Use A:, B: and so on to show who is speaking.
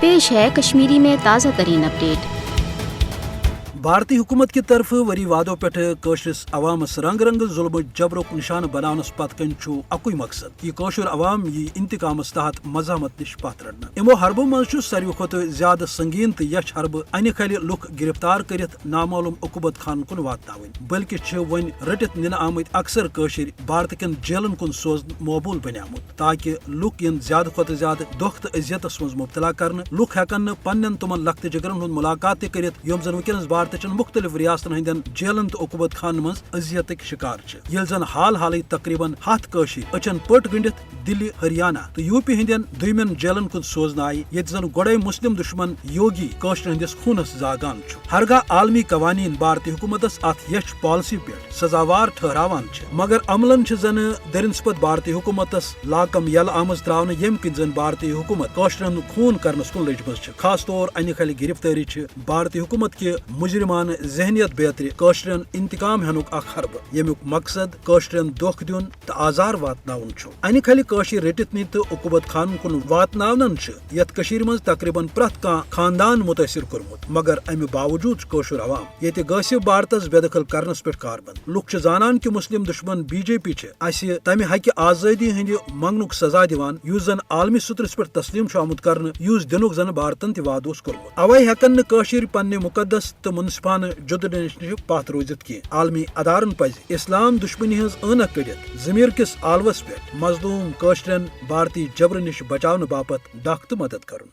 A: पेश है कश्मीरी में ताज़ा तरीन अपडेट।
B: भारतीय हुकूमत की तरफ वरी वादों पे कशरस अवामस रंग रंग जुल्म जबरुक निशान बनानस पत कन अकुई मकसद यह कशर अवाम यह इंतकामस तहत मजहमत निश पत रटना इमो हरबों मज सारे खुद ज्यादा संगीन तो यश हरब अन खल लुक गिरफ्तार कर नामालूम उकुबत खान कुन वातन बल्कि वन रटित nin आमत अक्सर कशर भारत कन जेलन कुन सोजन मौबूल बनियामुत ताकि लुक इन ज्यादा खुद ज्यादा दुख तो अजियतस मज मुब्तला कर लुक हेकन पन्न तुमन लख्त जिगरन हुंद मुलाकात कर यम जन वनकस भारत मुख्तलिफ रियासतन हंदन जेलन तो उकुबत खान मज अजियत शिकार ये जन हाल हाल तकरीबन 7 कशीर अचन पट गंडित दिल्ली हरियाणा तो यूपी हंदन दुमन जेलन कुन सोजन आय ये जन गोड़े मुस्लिम दुश्मन योगी कशर हंदिस खूनस जागान हरगाह आलमी कवानीन भारतीय हुकूमतस अत यश पॉलिसी पे सजावार ठहरावान मगर अमलन जन दरिनस्पत भारतीय हुकूमतस लाकम यल आमज त्रावन यम किन जन भारतीय हुकूमत कशरन खून करनस कुन लजमज खास तौर अन खल गिरफ्तारी भारतीय हुकूमत के मुजरिमान जहनियत बेहतरी कशरन इंतकाम हेनुक अख हरब यमुक मकसद कशरन दुख दिन तो आजार वातनावन अन खल कशर रटित नी तो उकुबत खान कुन वातनावन यथ कशीर मज तकरीबन प्रथ कह खानदान मुतासर कर्मुत मगर अमि बावजूद कशर अवाम ये गसिब भारतस बेदखल करनस पे कारबंद लुक जानन कि मुस्लिम दुश्मन बीजेपी तमि हक आजादी हंद मंगनुक सजा दिवान युस जन आलमी सुत्रस पे तस्लीम आमुत कर युस दिनुक जन भारतन त वाद कर्मुत अवै हेकन कशर पन्ने मुकद्दस तो मुनसिफान जुद नश पत रोजित की आलमी अदारन पज इस्लाम दुश्मनी हज अनक कड़ित जमीर किस आलवस पे मजलूम कशरन भारतीय जबर नश बचावन बापत डख तो मदद कर।